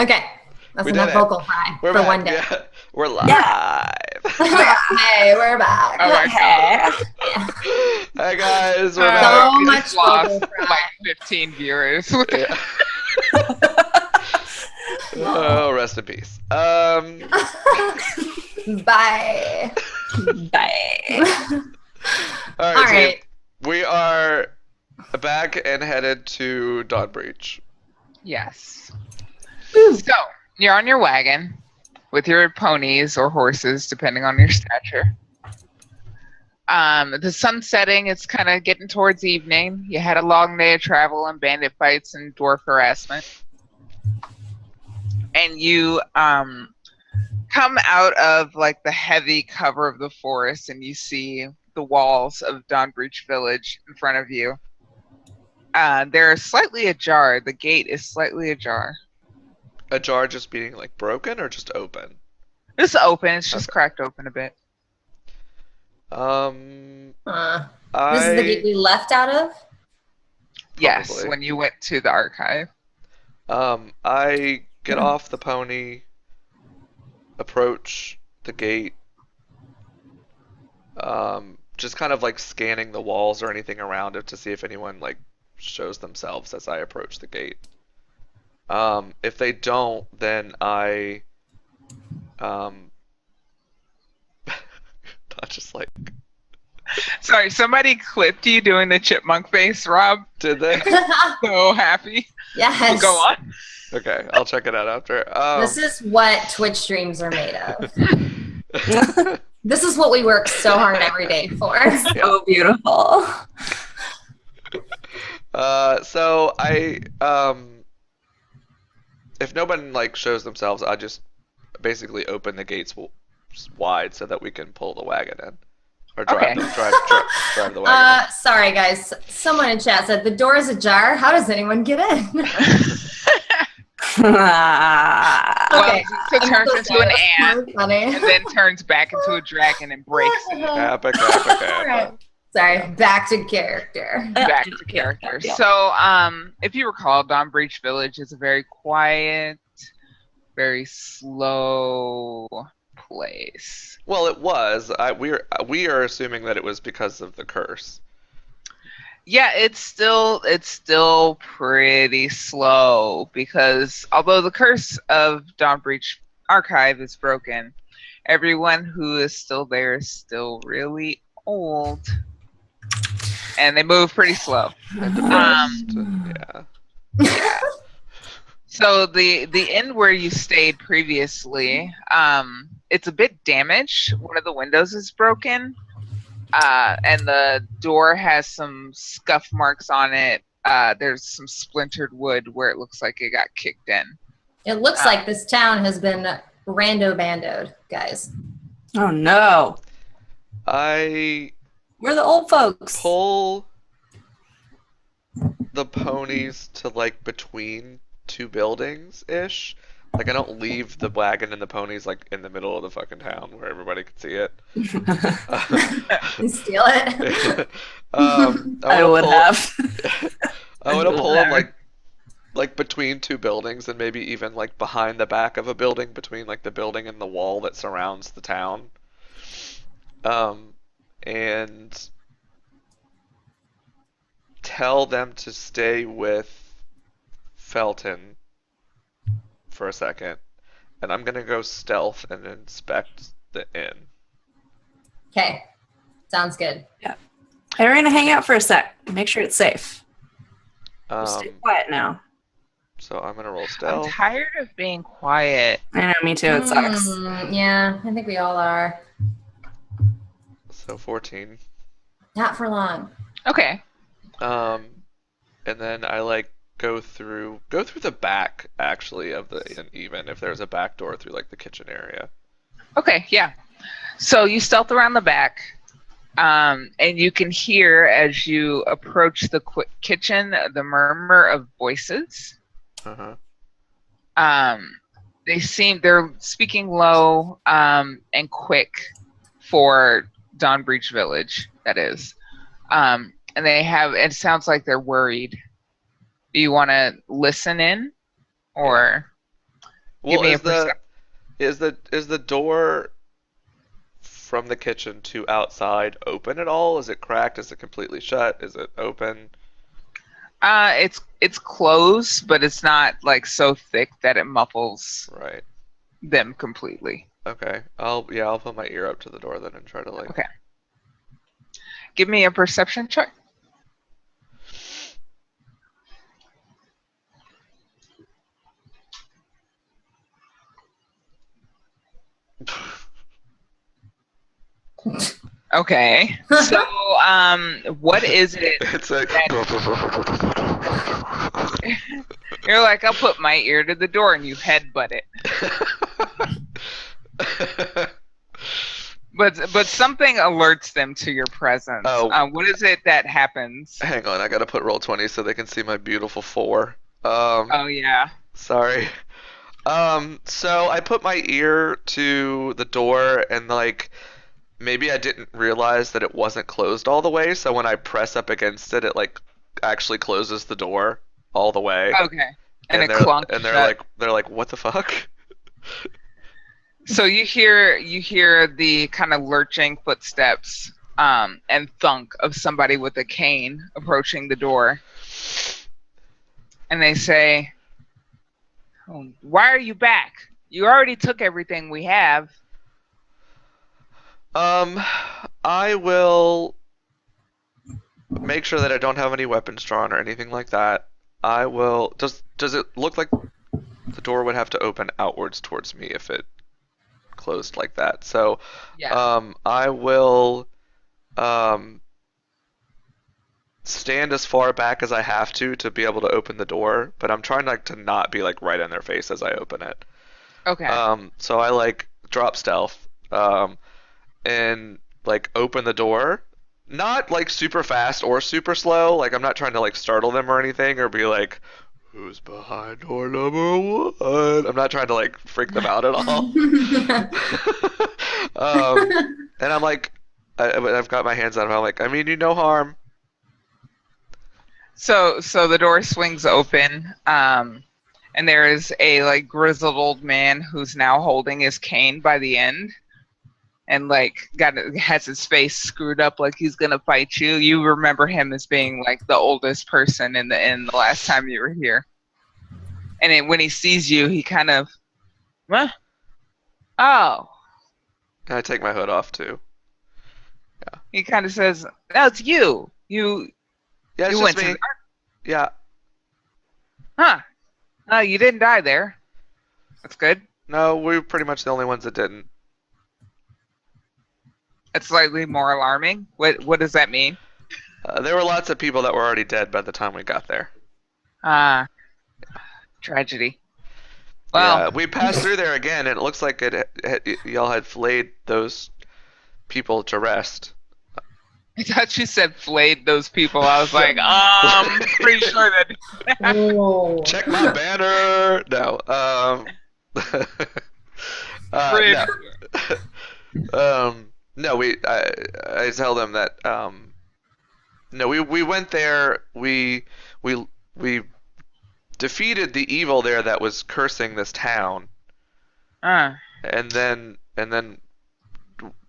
Okay. That's We did enough it. vocal fry We're for back. one day. Yeah. We're live. Yeah. Hey, we're back. Oh my god. Yeah. Hey guys, we're So back. We much just lost vocal fry. like 15 viewers. Yeah. Oh, rest in peace. Bye. Bye. All All right, right. team. We are back and headed to Dawnbreach. Yes. So you're on your wagon with your ponies or horses, depending on your stature. The sun's setting. It's kind of getting towards evening. You had a long day of travel and bandit fights and dwarf harassment, and you come out of like the heavy cover of the forest, and you see the walls of Dawnbreach Village in front of you. They're slightly ajar. The gate is slightly ajar. A jar just being like broken or just open? It's open. It's just Okay. cracked open a bit. This is the gate we left out of? Yes, Probably. when you went to the archive. I get off the pony, approach the gate, just kind of like scanning the walls or anything around it to see if anyone like shows themselves as I approach the gate. If they don't, then I, not just like, Sorry, somebody clipped you doing the chipmunk face, Rob. did they? So happy. Yes. Go on. Okay, I'll check it out after. This is what Twitch streams are made of. This is what we work so hard every day for. So beautiful. So I, if no one like shows themselves, I just basically open the gates wide so that we can pull the wagon in, or drive, Okay. drive the wagon. Sorry guys. Someone in chat said the door is ajar. How does anyone get in? Well, Okay. it turns I'm so into sorry. an That's ant so funny. and then turns back into a dragon and breaks it. Epic. Alright. Sorry, back to character. Back to character. Yeah. So, if you recall, Dawnbreach Village is a very quiet, very slow place. Well, it was. We are assuming that it was because of the curse. Yeah, it's still pretty slow because although the curse of Dawnbreach Archive is broken, everyone who is still there is still really old, and they move pretty slow. And depressed. Yeah. Yeah. So the inn where you stayed previously, it's a bit damaged. One of the windows is broken. And the door has some scuff marks on it. There's some splintered wood where it looks like it got kicked in. It looks like this town has been rando-bandoed, guys. Oh no. I We're the old folks. pull the ponies to like between two buildings ish. Like I don't leave the wagon and the ponies like in the middle of the fucking town where everybody can see it. You steal it? I would have. I would have pulled them Whatever. like between two buildings and maybe even like behind the back of a building between like the building and the wall that surrounds the town. And tell them to stay with Felton for a second, and I'm gonna go stealth and inspect the inn. Okay. Sounds good. Hey, we're gonna hang out for a sec. Make sure it's safe. Stay quiet now. So I'm gonna roll I'm stealth. tired of being quiet. I know, me too. It sucks. Yeah, I think we all are. So 14. Not for long. Okay. And then I like go through the back actually of the inn, even if there's a back door through like the kitchen area. Okay, yeah. So you stealth around the back, and you can hear as you approach the kitchen the murmur of voices. Uh-huh. They're speaking low and quick for Dawnbreach Village, that is. And it sounds like they're worried. Do you want to listen in or? Well, me a is the door from the kitchen to outside open at all? Is it cracked? Is it completely shut? Is it open? It's closed, but it's not like so thick that it muffles Right. them completely. Okay. I'll put my ear up to the door then and try to like. Okay. Give me a perception check. Okay. So, what is it? It's like. You're like, I'll put my ear to the door, and you headbutt it. But something alerts them to your presence. Oh. What is it that happens? Hang on, I gotta put roll 20 so they can see my beautiful 4. Oh yeah. Sorry. So I put my ear to the door and like maybe I didn't realize that it wasn't closed all the way, so when I press up against it, it like actually closes the door all the way. Okay. And it they're clunks. and shut. they're like, what the fuck? So you hear the kind of lurching footsteps and thunk of somebody with a cane approaching the door. And they say, "Oh, why are you back? You already took everything we have." I will make sure that I don't have any weapons drawn or anything like that. I will. Does it look like the door would have to open outwards towards me if it closed like that? So, Yeah. I will stand as far back as I have to be able to open the door, but I'm trying like to not be like right in their face as I open it. Okay. So I like drop stealth, and like open the door, not like super fast or super slow. Like I'm not trying to like startle them or anything or be like, who's behind door number 1? I'm not trying to like freak them out at all. And I'm like, I've got my hands on him. I'm like, I mean you no harm. So the door swings open, and there is a like grizzled old man who's now holding his cane by the end, and like has his face screwed up like he's gonna fight you. You remember him as being like the oldest person in the last time you were here. And then when he sees you, he kind of, huh? Oh. And I take my hood off too. He kind of says, "No, it's you. You Yeah, it's you just went me. to the Yeah. huh? No, you didn't die there. That's good. No, we're pretty much the only ones that didn't. That's slightly more alarming. What does that mean? There were lots of people that were already dead by the time we got there. Tragedy. Well, Yeah, we passed through there again, and it looks like y'all had flayed those people to rest. I thought you said flayed those people. I was like, pretty sure that. Oh. Check my banner. No. Frig. No. No. I tell them that. No, we went there. We defeated the evil there that was cursing this town, and then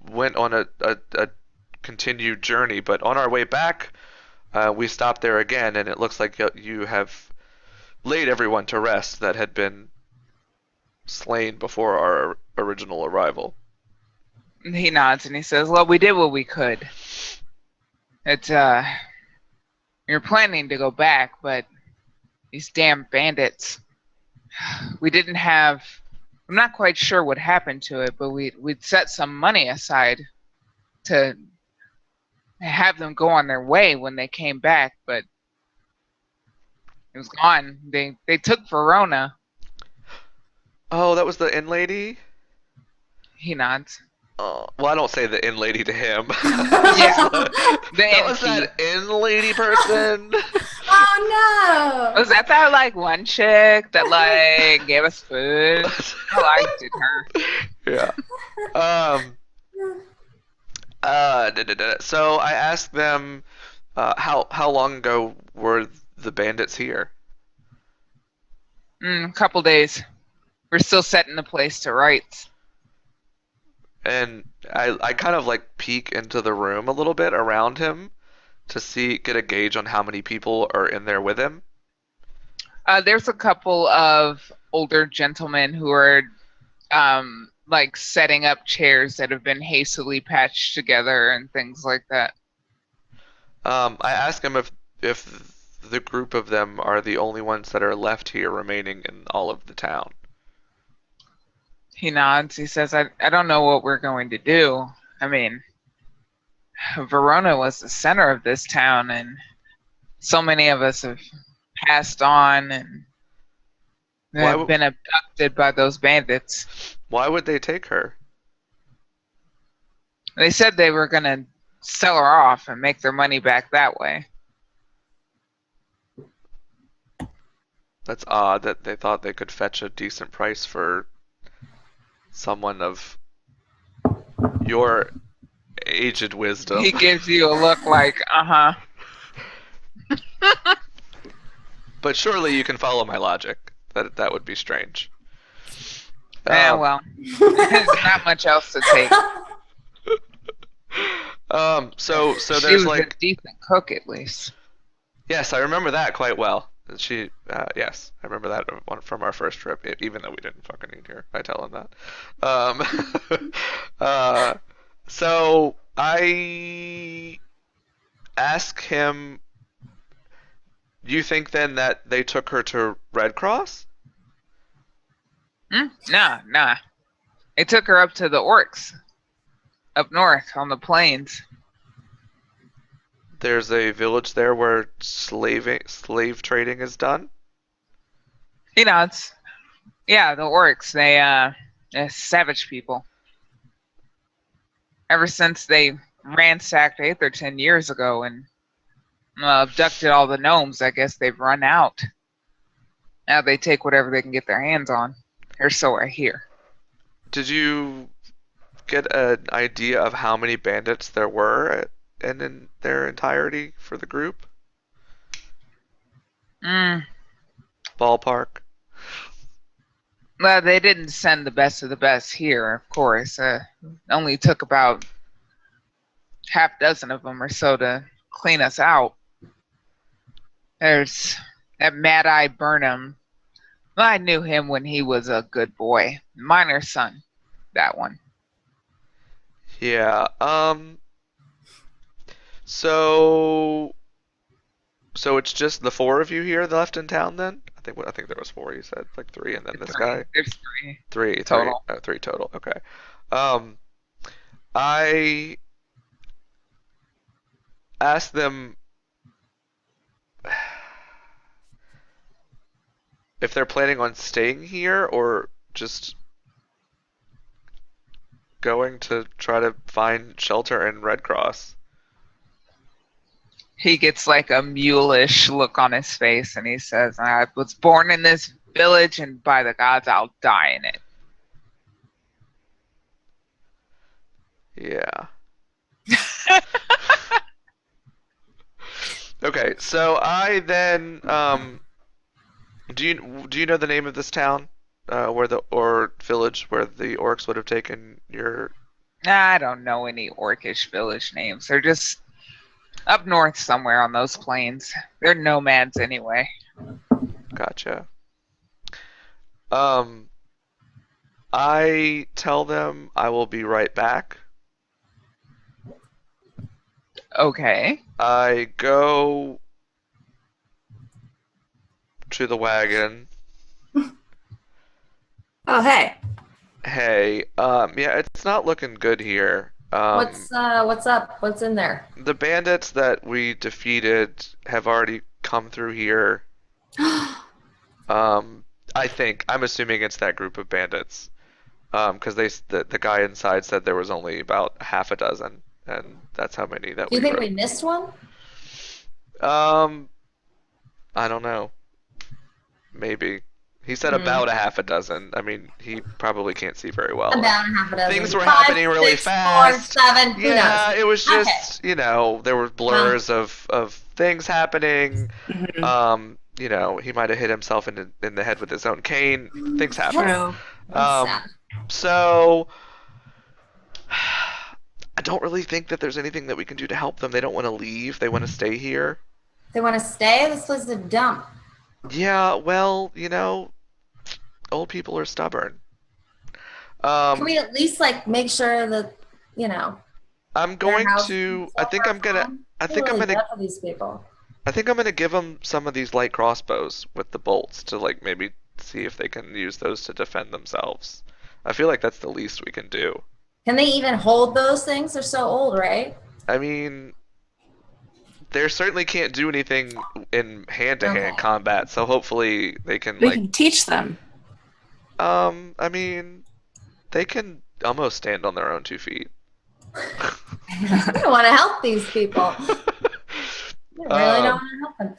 went on a continued journey. But on our way back, we stopped there again, and it looks like you have laid everyone to rest that had been slain before our original arrival. He nods and he says, "Well, we did what we could. It's you're planning to go back, but these damn bandits. We didn't have. I'm not quite sure what happened to it, but we'd set some money aside to have them go on their way when they came back, but it was gone. They took Verona." Oh, that was the inn lady? He nods. Oh, well, I don't say the inn lady to him. Yeah. That was that inn lady person. Oh Was that like one chick that like gave us food? I liked it, her. Yeah. So I asked them, how long ago were the bandits here? A couple days. We're still setting the place to rights. And I kind of like peek into the room a little bit around him to get a gauge on how many people are in there with him. There's a couple of older gentlemen who are like setting up chairs that have been hastily patched together and things like that. I ask him if the group of them are the only ones that are left here remaining in all of the town. He nods. He says, I don't know what we're going to do. I mean, Verona was the center of this town, and so many of us have passed on and have been abducted by those bandits. Why would they take her? They said they were going to sell her off and make their money back that way. That's odd that they thought they could fetch a decent price for someone of your aged wisdom. He gives you a look like, uh-huh. But surely you can follow my logic. That would be strange. Yeah, well, there's not much else to take. So She there's was like a decent cook, at least. yes, I remember that quite well. Yes, I remember that one from our first trip, even though we didn't fucking eat here. I tell him that. So I ask him, you think then that they took her to Red Cross? Nah. They took her up to the orcs, up north on the plains. There's a village there where slave trading is done? He nods. Yeah, the orcs, they're savage people. Ever since they ransacked Aether 10 years ago and abducted all the gnomes, I guess they've run out. Now they take whatever they can get their hands on. Or so I hear. Did you get an idea of how many bandits there were in their entirety for the group? Ballpark? Well, they didn't send the best of the best here, of course. Only took about half dozen of them or so to clean us out. There's that Mad Eye Burnham. I knew him when he was a good boy. Miner's son. That one. Yeah. So it's just the four of you here left in town then? I think there was four. You said like three, and then this guy. There's three. Three Total. Three total. Okay. I asked them if they're planning on staying here or just going to try to find shelter in Red Cross. He gets like a mulish look on his face and he says, I was born in this village and by the gods I'll die in it. Yeah. Okay, so I then do you know the name of this town or village where the orcs would have taken your? I don't know any orcish village names. They're just up north somewhere on those plains. They're nomads anyway. Gotcha. I tell them I will be right back. Okay. I go to the wagon. Oh, hey. Hey, yeah, it's not looking good here. What's up? What's in there? The bandits that we defeated have already come through here. I'm assuming it's that group of bandits. Because the guy inside said there was only about half a dozen, and that's how many that Do you think we missed one? I don't know. Maybe. He said about a half a dozen. I mean, he probably can't see very well. About a half a dozen. Things were 5, happening really 6, fast. 4, 7. Who Yeah, knows? it was Okay. just, there were blurs of things happening. Mhm. you know, he might have hit himself in the head with his own cane. Things happen. True. Um, so I don't really think that there's anything that we can do to help them. They don't want to leave. They want to stay here. They want to stay? This place is a dump. Yeah, well, you know, old people are stubborn. Can we at least like make sure that, you know, I'm their going house to. is I think I'm gonna. fine? I think I'm really gonna. bad for these people. I think I'm gonna give them some of these light crossbows with the bolts to like maybe see if they can use those to defend themselves. I feel like that's the least we can do. Can they even hold those things? They're so old, right? I mean, they certainly can't do anything in hand-to-hand Okay. combat, so hopefully they can We like. can teach them. I mean, they can almost stand on their own 2 feet. I want to help these people. I really don't want to help them.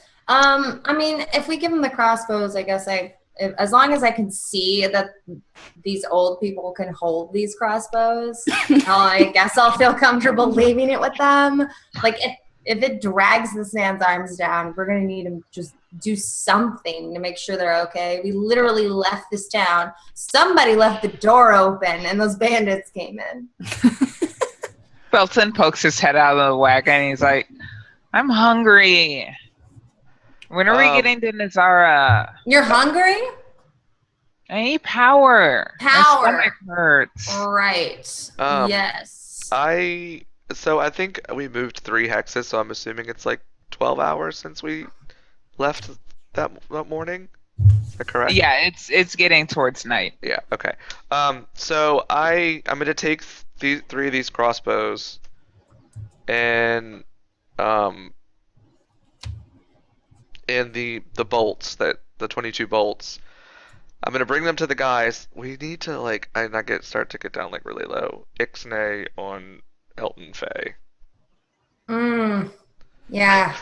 I mean, if we give them the crossbows, I guess as long as I can see that these old people can hold these crossbows, I guess I'll feel comfortable leaving it with them. Like if it drags this man's arms down, we're gonna need him to just do something to make sure they're okay. We literally left this town. Somebody left the door open, and those bandits came in. Belton pokes his head out of the wagon and he's like, I'm hungry. When are we getting to Nazara? You're hungry? I need power. Power. My stomach hurts. Right. Yes. So I think we moved 3 hexes, so I'm assuming it's like 12 hours since we left that morning. Is that correct? Yeah, it's getting towards night. Yeah, okay. So I'm gonna take these 3 of these crossbows and the bolts, that the 22 bolts. I'm gonna bring them to the guys. We need to like start to get down like really low. Ixnay on Elton Fay. Yeah.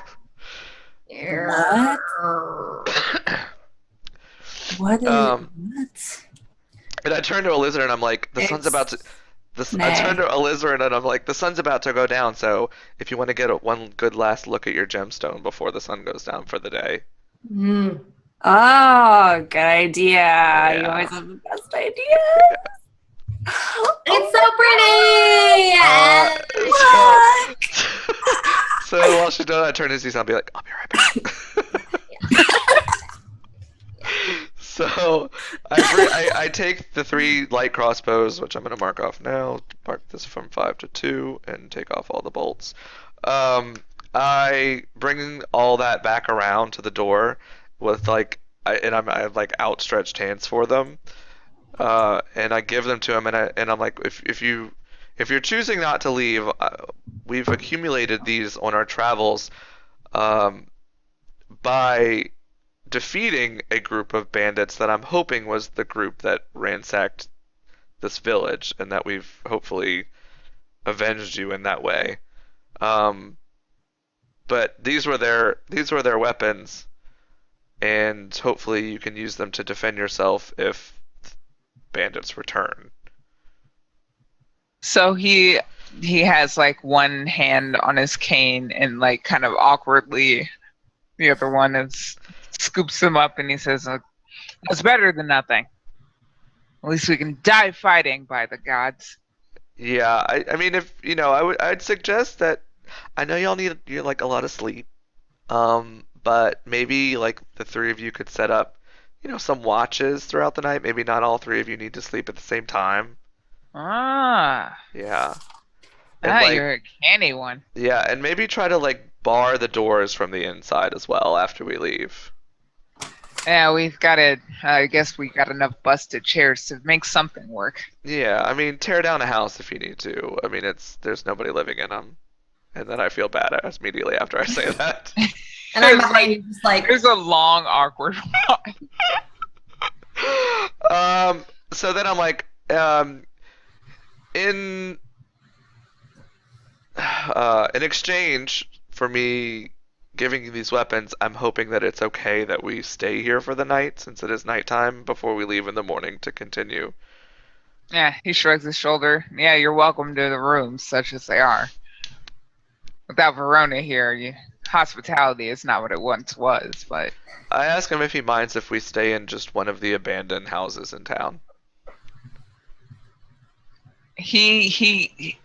What? What? And I turn to a lizard and I'm like, the sun's about to. I turn to a lizard and I'm like, the sun's about to go down. So if you want to get one good last look at your gemstone before the sun goes down for the day. Oh, good idea. Yeah. You always have the best ideas. It's so pretty! So while she's doing that, I turn to Aziz and I'll be like, I'll be right back. So I take the 3 light crossbows, which I'm going to mark off now. Mark this from 5 to 2 and take off all the bolts. I bring all that back around to the door with I have like outstretched hands for them. And I give them to him, and I'm like, if you're choosing not to leave, we've accumulated these on our travels, by defeating a group of bandits that I'm hoping was the group that ransacked this village, and that we've hopefully avenged you in that way. But these were their weapons, and hopefully you can use them to defend yourself if bandits return. So he has like one hand on his cane and like kind of awkwardly the other one scoops him up and he says, that's better than nothing. At least we can die fighting, by the gods. Yeah, I mean, if you know, I'd suggest that. I know y'all need like a lot of sleep, but maybe like the 3 of you could set up, you know, some watches throughout the night. Maybe not all 3 of you need to sleep at the same time. Ah. Yeah. And You're a canny one. Yeah, and maybe try to like bar the doors from the inside as well after we leave. Yeah, I guess we got enough busted chairs to make something work. Yeah, I mean, tear down a house if you need to. I mean, there's nobody living in them. And then I feel bad immediately after I say that. And I'm behind you just like... There's a long, awkward one. So then I'm like, in exchange for me giving you these weapons, I'm hoping that it's okay that we stay here for the night, since it is nighttime, before we leave in the morning to continue. Yeah, he shrugs his shoulder. Yeah, you're welcome to the rooms, such as they are. Without Verona here, hospitality is not what it once was, but I ask him if he minds if we stay in just one of the abandoned houses in town. he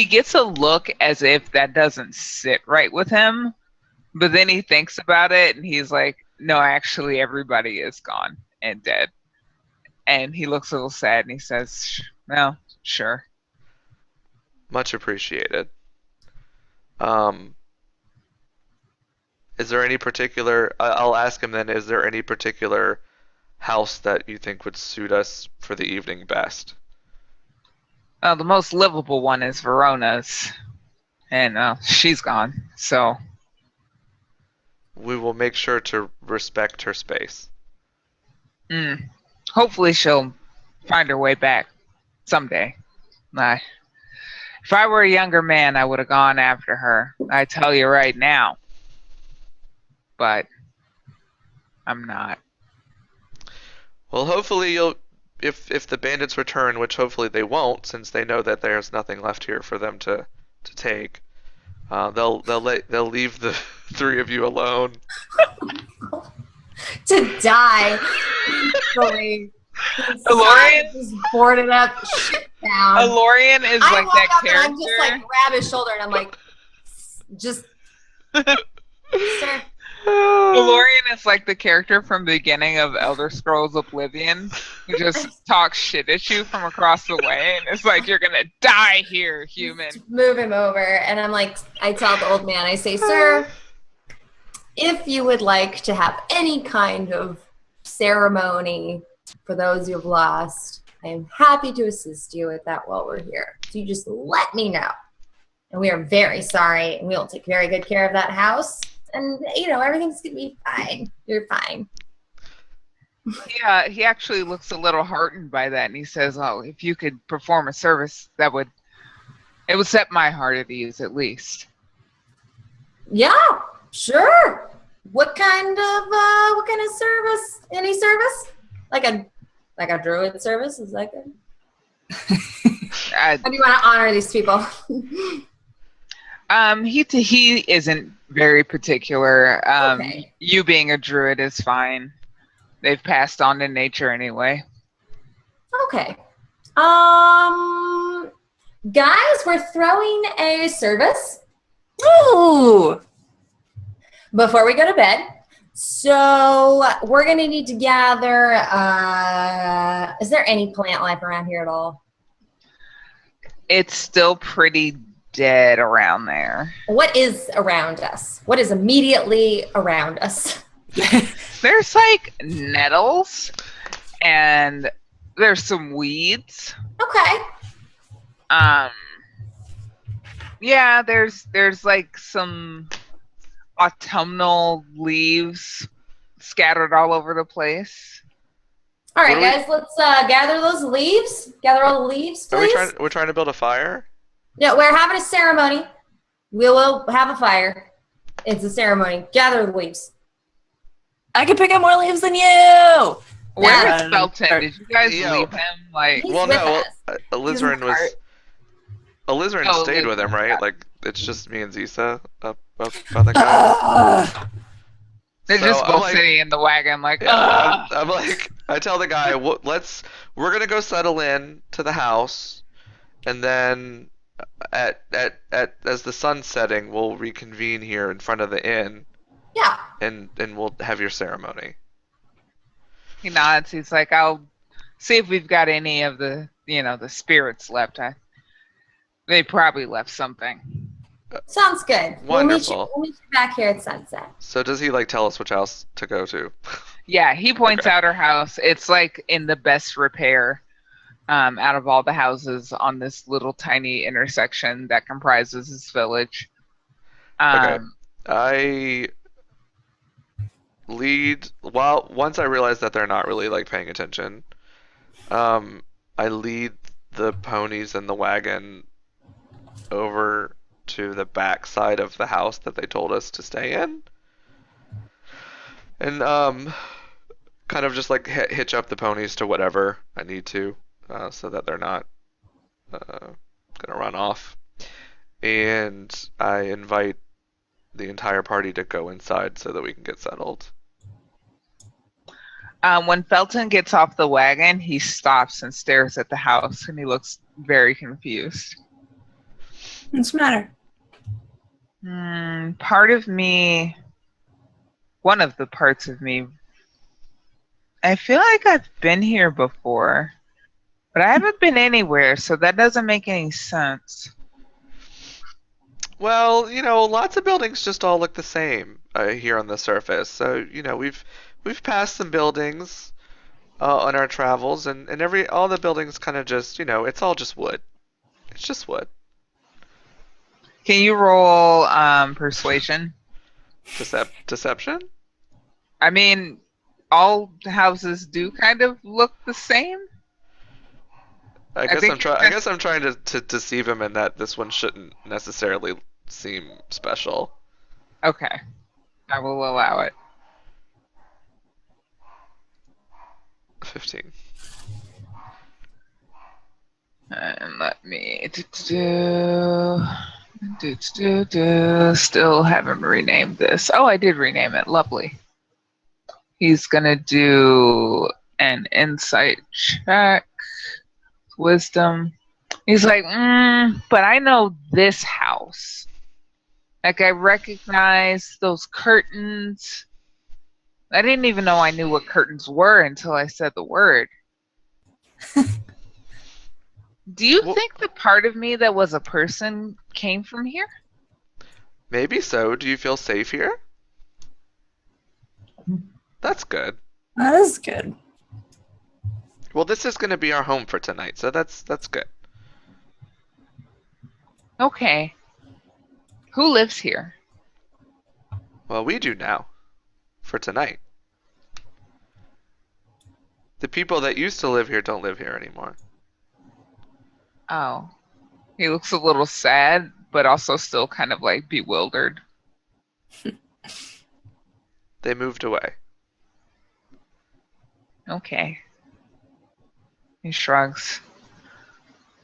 gets a look as if that doesn't sit right with him, but then he thinks about it and he's like, no, actually everybody is gone and dead. And he looks a little sad and he says, well, sure. Much appreciated. Is there any particular, I'll ask him then, is there any particular house that you think would suit us for the evening best? The most livable one is Verona's, and she's gone, so We will make sure to respect her space. hopefully she'll find her way back someday. If I were a younger man, I would have gone after her. I tell you right now. But I'm not. Well, hopefully you'll, if the bandits return, which hopefully they won't, since they know that there's nothing left here for them to take, they'll leave the three of you alone. To die. Easily. Alorian? Just boarded up shit down. Alorian is I like walk that up character. and I'm just like grab his shoulder and I'm like, just, sir. Alorian is like the character from the beginning of Elder Scrolls Oblivion who just talks shit at you from across the way and it's like, you're gonna die here, human. Just move him over. And I'm like, I tell the old man, I say, sir, if you would like to have any kind of ceremony for those you've lost, I am happy to assist you with that while we're here. So you just let me know. And we are very sorry, and we will take very good care of that house. And, everything's going to be fine. You're fine. Yeah, he actually looks a little heartened by that, and he says, "Oh, if you could perform a service, it would set my heart at ease, at least." Yeah, sure. What kind of service? Any service? Like a druid service? Is that good? How do you want to honor these people? He isn't very particular. Okay. You being a druid is fine. They've passed on to nature anyway. Okay. Guys, we're throwing a service. Ooh. Before we go to bed. So we're going to need to gather, is there any plant life around here at all? It's still pretty dead around there. What is around us? What is immediately around us? There's like nettles and there's some weeds. Okay. Yeah, there's like some autumnal leaves scattered all over the place. All right, guys, let's gather those leaves. Gather all the leaves, please. We're trying to build a fire? No, we're having a ceremony. We will have a fire. It's a ceremony. Gather the leaves. I can pick up more leaves than you. Where is Felton? Did you guys Yo. leave him? Like, He's Well, with no, us. Alizarin Oh, stayed with him, right? yeah. Like, it's just me and Zisa up by the guy. they're So just I'm both like- sitting in the wagon, like, Yeah, I'm like, I tell the guy, we're gonna go settle in to the house, and then as the sun's setting, we'll reconvene here in front of the inn, Yeah. and we'll have your ceremony. He nods. He's like, I'll see if we've got any of the, the spirits left. They probably left something. Sounds good. Wonderful. We'll meet you back here at sunset. So does he tell us which house to go to? Yeah, he points Okay. out her house. It's like in the best repair out of all the houses on this little tiny intersection that comprises this village. Okay. I lead once I realize that they're not really like paying attention. I lead the ponies and the wagon over to the back side of the house that they told us to stay in, and kind of just like hitch up the ponies to whatever I need to, so that they're not gonna run off. And I invite the entire party to go inside so that we can get settled. When Felton gets off the wagon, he stops and stares at the house, and he looks very confused. What's the matter? Part of me, one of the parts of me, I feel like I've been here before, but I haven't been anywhere, so that doesn't make any sense. Well, lots of buildings just all look the same here on the surface. So, we've passed some buildings on our travels, and all the buildings kind of just, it's all just wood. It's just wood. Can you roll persuasion? Deception? I mean, all houses do kind of look the same. I guess I'm trying to deceive him in that this one shouldn't necessarily seem special. Okay, I will allow it. 15. And let me still haven't renamed this. Oh, I did rename it. Lovely. He's gonna do an insight check. Wisdom. He's like, but I know this house. Like, I recognize those curtains. I didn't even know I knew what curtains were until I said the word. Do you think the part of me that was a person came from here? Maybe so. Do you feel safe here? That's good. That is good. Well, this is going to be our home for tonight, so that's good. Okay. Who lives here? Well, we do now. For tonight. The people that used to live here don't live here anymore. Oh. He looks a little sad, but also still kind of like bewildered. They moved away. Okay. He shrugs.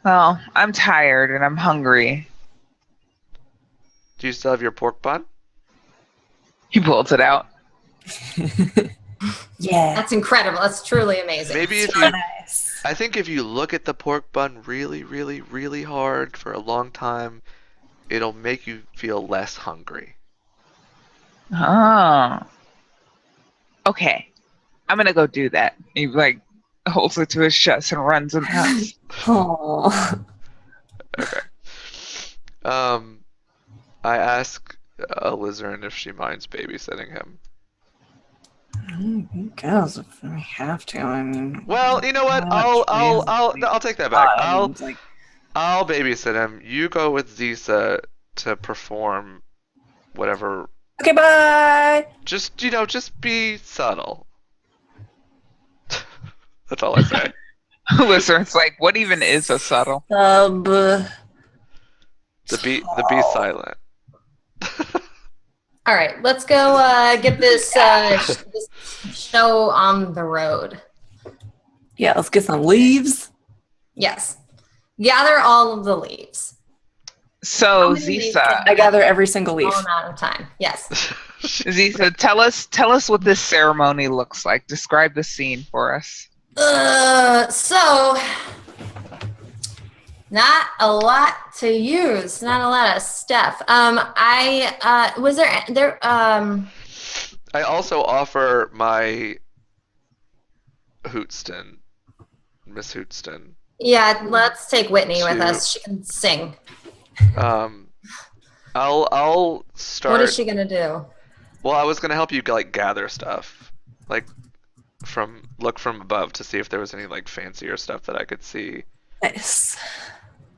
Well, I'm tired and I'm hungry. Do you still have your pork bun? He pulls it out. Yeah. That's incredible. That's truly amazing. Maybe if So you, nice. I think if you look at the pork bun really, really, really hard for a long time, it'll make you feel less hungry. Oh. Okay. I'm gonna go do that. He like holds it to his chest and runs in the house. Oh. Okay. I ask Lizarin if she minds babysitting him. I guess if we have to. I mean. Well, you know what? I'll take that back. I'll babysit him. You go with Zisa to perform whatever. Okay, bye. Just be subtle. That's all I say. Lizard's like, what even is a subtle? The be silent. All right, let's go get this this show on the road. Yeah, let's get some leaves. Yes. Gather all of the leaves. So How many leaves Zisa, I gather every single leaf. All amount of time. Yes. Zisa, tell us what this ceremony looks like. Describe the scene for us. So not a lot to use, not a lot of stuff. I was there I also offer my Hootston, Miss Hootston. yeah, let's take Whitney with To- us. She can sing. I'll start. What is she gonna do? Well, I was gonna help you like gather stuff, like look from above to see if there was any like fancier stuff that I could see. Nice.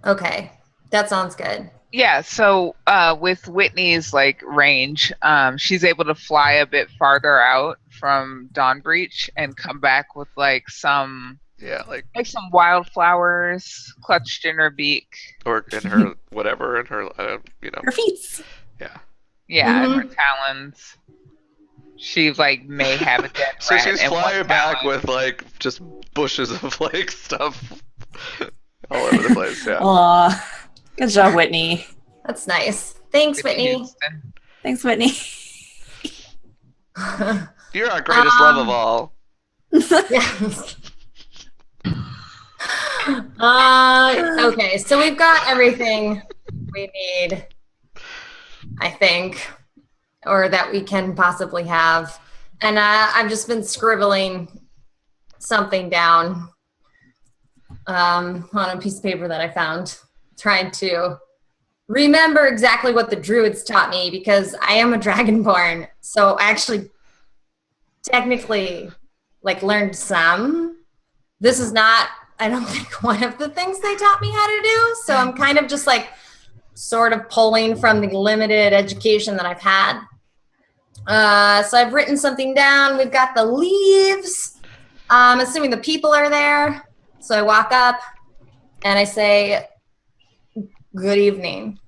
Okay, that sounds good. Yeah, so with Whitney's like range, she's able to fly a bit farther out from Dawnbreach and come back with like some like some wildflowers clutched in her beak. Or in her whatever, in her Her feet. Yeah. Yeah, and her talons. She like may have a dead So rat she's in one flying back talon. with like just bushes of like stuff all over the place. Yeah. Aw. Good job, Whitney. That's nice. Thanks, Whitney. Houston. Thanks, Whitney. You're our greatest love of all. Yes. Okay, so we've got everything we need, I think, or that we can possibly have. And I've just been scribbling something down on a piece of paper that I found, trying to remember exactly what the druids taught me, because I am a dragonborn. So I actually technically learned some. This is not, I don't think, one of the things they taught me how to do. So I'm kind of just sort of pulling from the limited education that I've had. So I've written something down. We've got the leaves. I'm assuming the people are there. So I walk up and I say, good evening.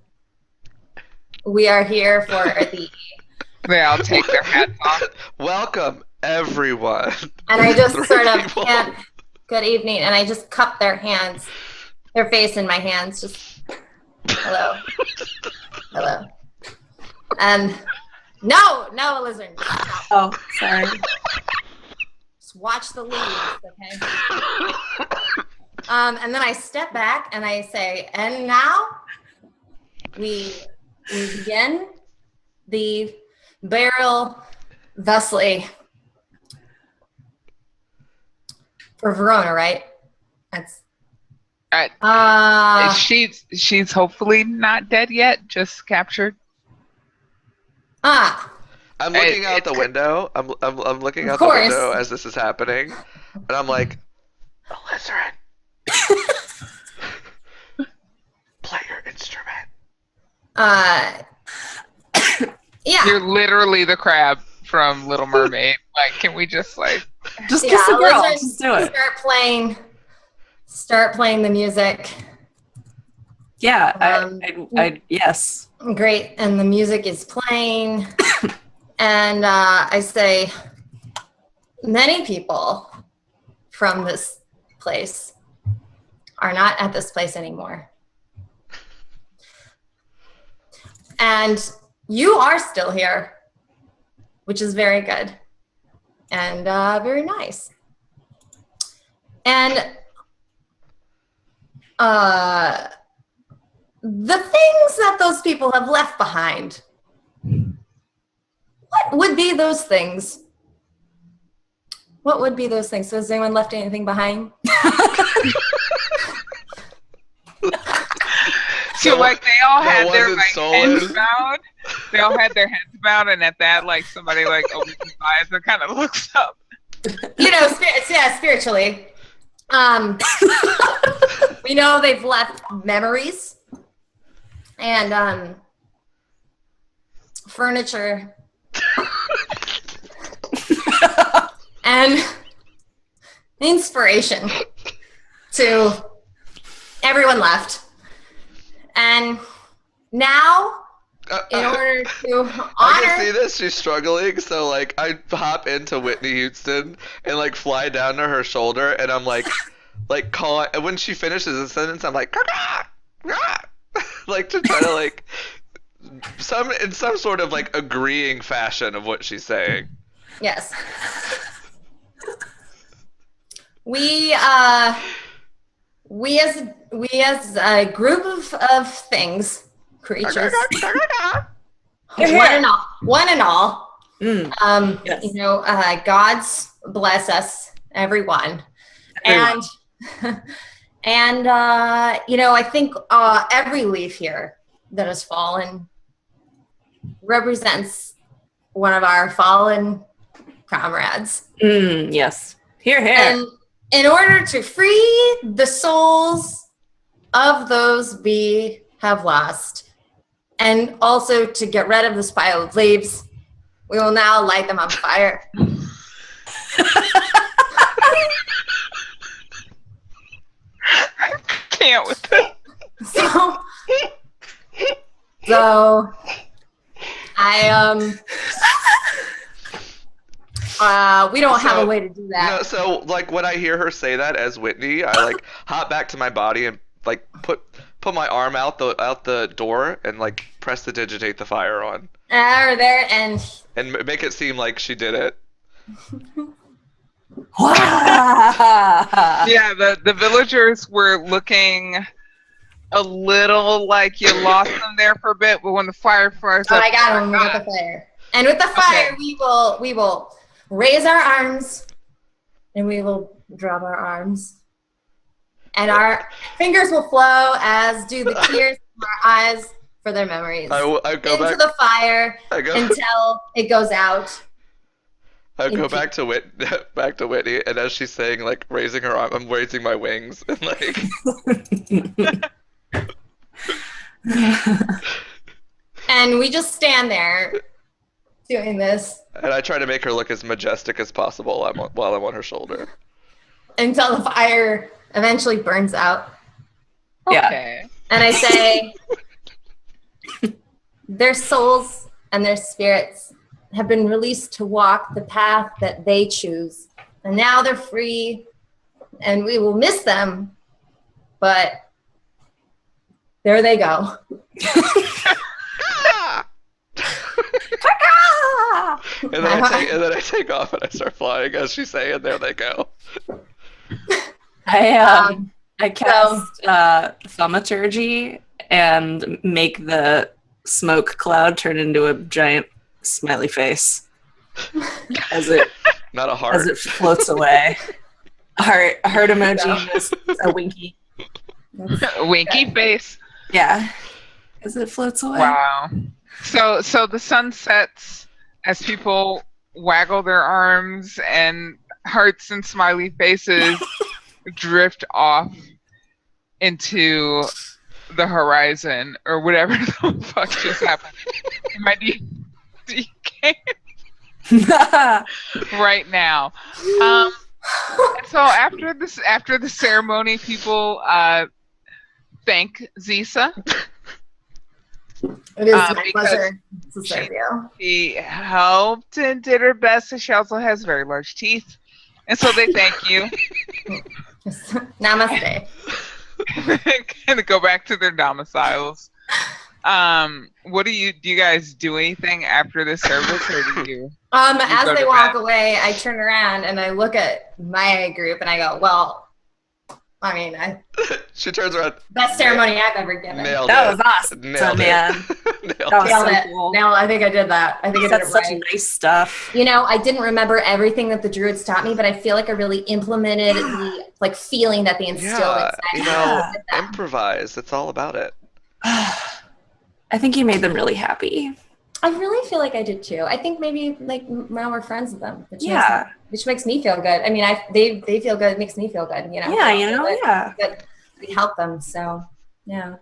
We are here for the... They all take their hats off. Welcome, everyone. And I just sort of people. hand, good evening, and I just cup their hands, their face in my hands, just, hello, hello. And no, Elizabeth, stop. Oh, sorry. Just watch the leaves, okay? And then I step back and I say, and now we begin the burial thusly for Verona, right? That's She's hopefully not dead yet, just captured. I'm looking out the window. I'm looking out the window as this is happening, and I'm like, Alizarin, play your instrument. Yeah. You're literally the crab from Little Mermaid. Can we just just kiss the girl? Elizabeth, Just do it. Start playing the music. Yeah, I yes. Great, and the music is playing, and I say, many people from this place are not at this place anymore. And you are still here, which is very good and very nice. And the things that those people have left behind, what would be those things? What would be those things? So has anyone left anything behind? So they all had their stolen. heads bowed. They all had their heads bowed, and at that, somebody opens his eyes and kind of looks up. Spiritually. We know they've left memories and furniture and inspiration to everyone left. And now, in order to honor... I can see this, she's struggling, so I hop into Whitney Houston and fly down to her shoulder, and I'm calling, and when she finishes a sentence, I'm like, rah, rah, to try to in some sort of agreeing fashion of what she's saying. Yes. We as a group of things, creatures, one and all. Yes. Gods bless us, everyone. And I think every leaf here that has fallen represents one of our fallen comrades. Yes. Here. And in order to free the souls of those we have lost, and also to get rid of this pile of leaves, we will now light them on fire. I can't with it. So we don't have a way to do that. No, so when I hear her say that as Whitney, I hop back to my body and put my arm out the door and press the digitate the fire on. Or there, and make it seem like she did it. Yeah, the villagers were looking a little like you lost them there for a bit, but when the fire fires oh, up, I got him. We got the fire. And with the fire, we will raise our arms, and we will drop our arms, and our fingers will flow, as do the tears from our eyes for their memories. I go into back. the fire until it goes out. I go back to Whitney, and as she's saying, like, raising her arm, I'm raising my wings, and like. And we just stand there doing this. And I try to make her look as majestic as possible while I'm on her shoulder. Until the fire eventually burns out. Okay. And I say, their souls and their spirits have been released to walk the path that they choose. And now they're free, and we will miss them, but there they go. And then I take off and I start flying as she's saying, there they go. I cast thaumaturgy and make the smoke cloud turn into a giant smiley face as it not a heart as it floats away. Heart emoji is a winky. Winky face. Yeah, as it floats away. Wow. So the sun sets as people waggle their arms and hearts and smiley faces drift off into the horizon or whatever the fuck just happened in my D&D game right now. And so after the ceremony, people thank Zisa. It is my pleasure to serve you. She helped and did her best, and she also has very large teeth. And so they thank you. Namaste. And go back to their domiciles. What do you guys do anything after the service, or do you? As they walk away, I turn around and I look at my group and I go, well, I mean, she turns around. Best ceremony I've ever given. That was awesome, man. That was so cool. Nailed it. I think I did that. I think I did it such right. nice stuff. You know, I didn't remember everything that the druids taught me, but I feel like I really implemented the feeling that they instilled inside me. Improvise. It's all about it. I think you made them really happy. I really feel like I did too. I think maybe now we're friends with them. Which makes me feel good. I mean, they feel good. It makes me feel good. You know. Yeah, But we help them, so yeah.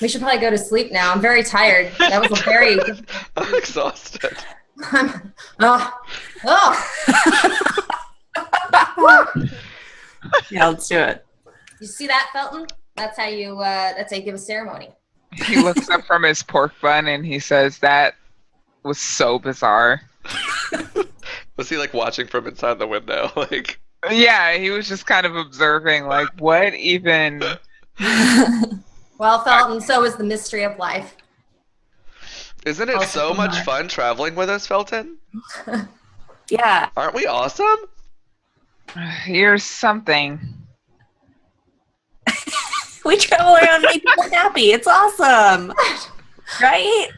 We should probably go to sleep now. I'm very tired. That was a very. I'm exhausted. Yeah, let's do it. You see that, Felton? That's how you give a ceremony. He looks up from his pork bun and he says, "That was so bizarre." Was he watching from inside the window? Yeah, he was just kind of observing, what even? Well, Felton, so is the mystery of life. Isn't it so much fun traveling with us, Felton? Yeah. Aren't we awesome? Here's something. We travel around, make people happy. It's awesome, right?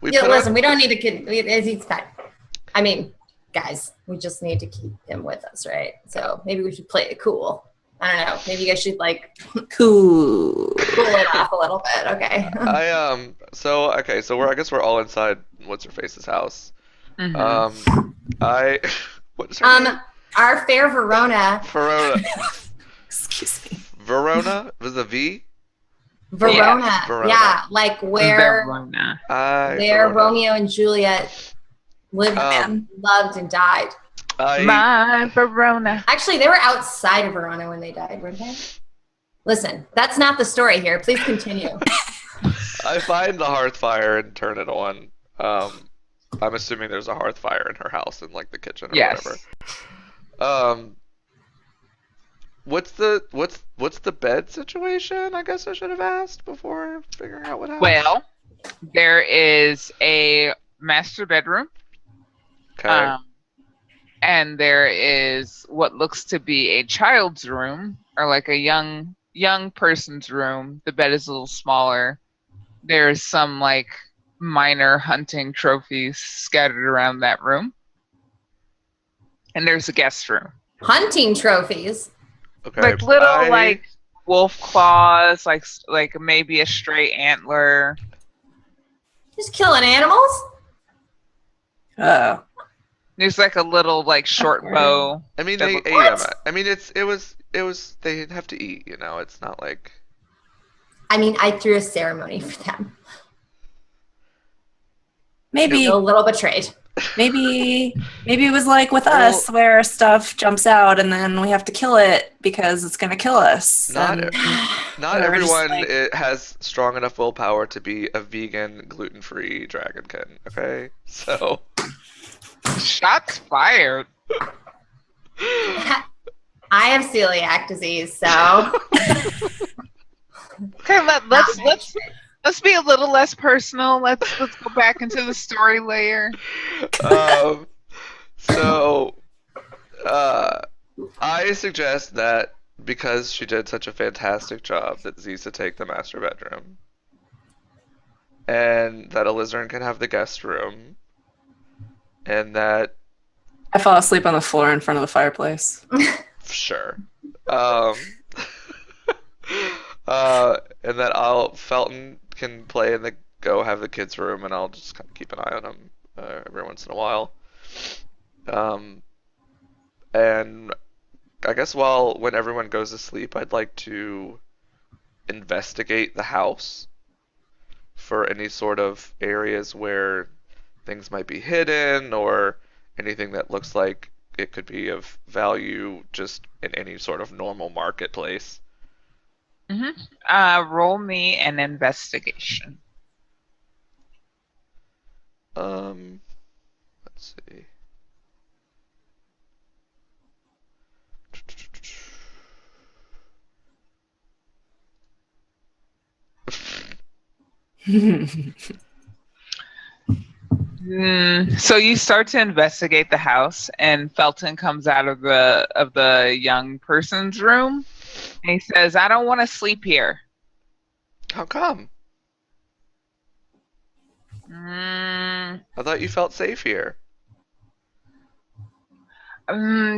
Listen, we don't need to kid. He's fine. I mean, guys, we just need to keep him with us, right? So maybe we should play it cool. I don't know. Maybe you guys should cool it off a little bit. Okay. So I guess we're all inside what's her face's house. Mm-hmm. What's her name? Our fair Verona. Excuse me. Verona was a V. Verona. Yeah, where Verona. Where Romeo and Juliet lived and loved and died. My Verona. Actually, they were outside of Verona when they died, weren't they? Listen, that's not the story here. Please continue. I find the hearth fire and turn it on. I'm assuming there's a hearth fire in her house in the kitchen or whatever. What's the bed situation? I guess I should have asked before figuring out what happened. Well, There is a master bedroom. Okay. And there is what looks to be a child's room, or like a young person's room. The bed is a little smaller. There's some like minor hunting trophies scattered around that room. And there's a guest room. Hunting trophies. Okay. Like little like wolf claws, like maybe a stray antler. Just killing animals? Oh. There's like a little like short bow. I mean, that they looks- ate them. I mean, it was. They have to eat. You know, it's not like. I mean, I threw a ceremony for them. Maybe A little betrayed. maybe it was like with us where stuff jumps out and then we have to kill it because it's gonna kill us. Not And not we're just everyone like- it has strong enough willpower to be a vegan, gluten-free dragonkin. Okay, so. Shots fired. I have celiac disease, so Okay, let's be a little less personal. Let's go back into the story layer. So, I suggest that because she did such a fantastic job, that Zisa take the master bedroom, and that Alizarin can have the guest room, and that I fell asleep on the floor in front of the fireplace. sure, and that Felton can play in the have the kids' room, and I'll just kind of keep an eye on him every once in a while. And I guess when everyone goes to sleep, I'd like to investigate the house for any sort of areas where things might be hidden or anything that looks like it could be of value just in any sort of normal marketplace. Roll me an investigation. Let's see. So you start to investigate the house, and Felton comes out of the young person's room, and he says, "I don't want to sleep here." How come? I thought you felt safe here.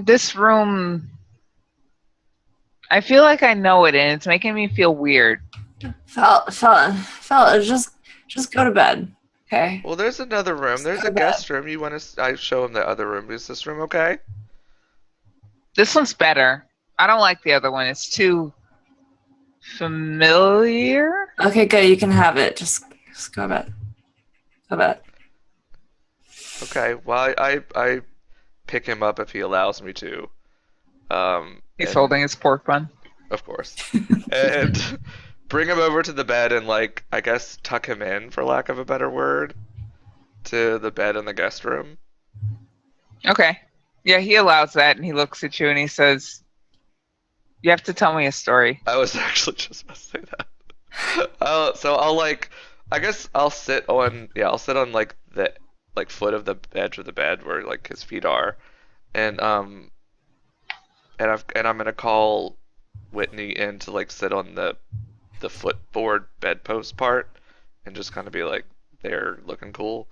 This room, I feel like I know it, and it's making me feel weird. Fella, just go to bed, okay? Well, there's another room. There's a guest room. You want to? I show him the other room. Is this room okay? This one's better. I don't like the other one. It's too familiar. Okay, good. You can have it. Just go to bed. Go to bed. Okay. Well, I pick him up if he allows me to. He's holding his pork bun. Of course. And bring him over to the bed and, like, I guess tuck him in, for lack of a better word, to the bed in the guest room. Okay. Yeah, he allows that, and he looks at you and he says, "You have to tell me a story." I was actually just about to say that. So I guess I'll sit on like the foot of the edge of the bed where like his feet are, and I'm gonna call Whitney in to like sit on the footboard bedpost part and just kind of be like there looking cool.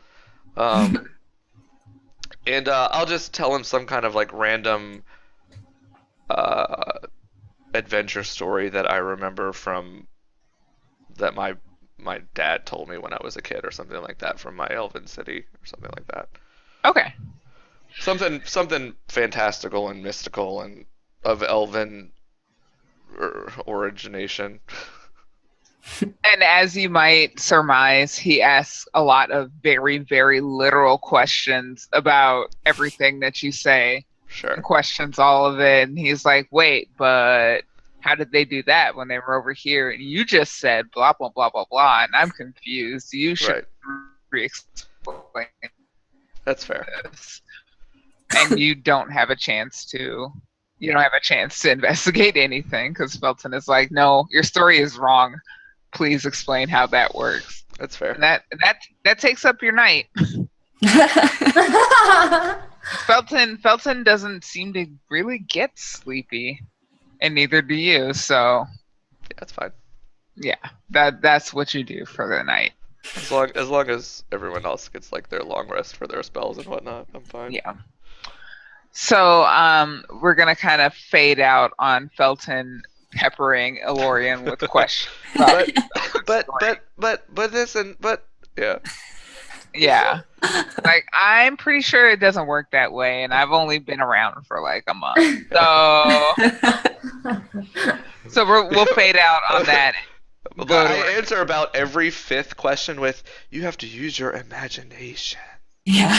And I'll just tell him some kind of like random adventure story that I remember from that my dad told me when I was a kid or something like that from my elven city or something like that. Okay. Something fantastical and mystical and of elven origination. And as you might surmise, he asks a lot of very, very literal questions about everything that you say. Sure. And questions all of it. And he's like, "Wait, but how did they do that when they were over here? And you just said blah, blah, blah, blah, blah. And I'm confused. You should re-explain That's fair. this." And you don't have a chance to investigate anything because Felton is like, "No, your story is wrong. Please explain how that works." That's fair. And that takes up your night. Felton doesn't seem to really get sleepy, and neither do you. So Yeah, that's fine. yeah, that's what you do for the night. As long as everyone else gets like their long rest for their spells and whatnot, I'm fine. Yeah. So we're gonna kind of fade out on Felton peppering Elorian with questions. But listen, yeah. Yeah. Like, I'm pretty sure it doesn't work that way, and I've only been around for like a month. So we'll fade out on that. I answer about every 5th question with, "You have to use your imagination." Yeah.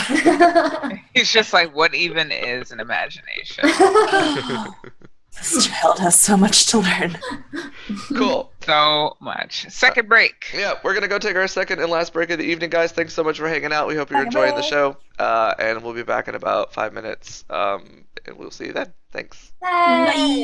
He's just like, what even is an imagination? This child has so much to learn. Cool. So much. Second break. Yeah, we're gonna go take our second and last break of the evening, guys. Thanks so much for hanging out. We hope you're enjoying the show. And we'll be back in about 5 minutes. And we'll see you then. Thanks. Bye.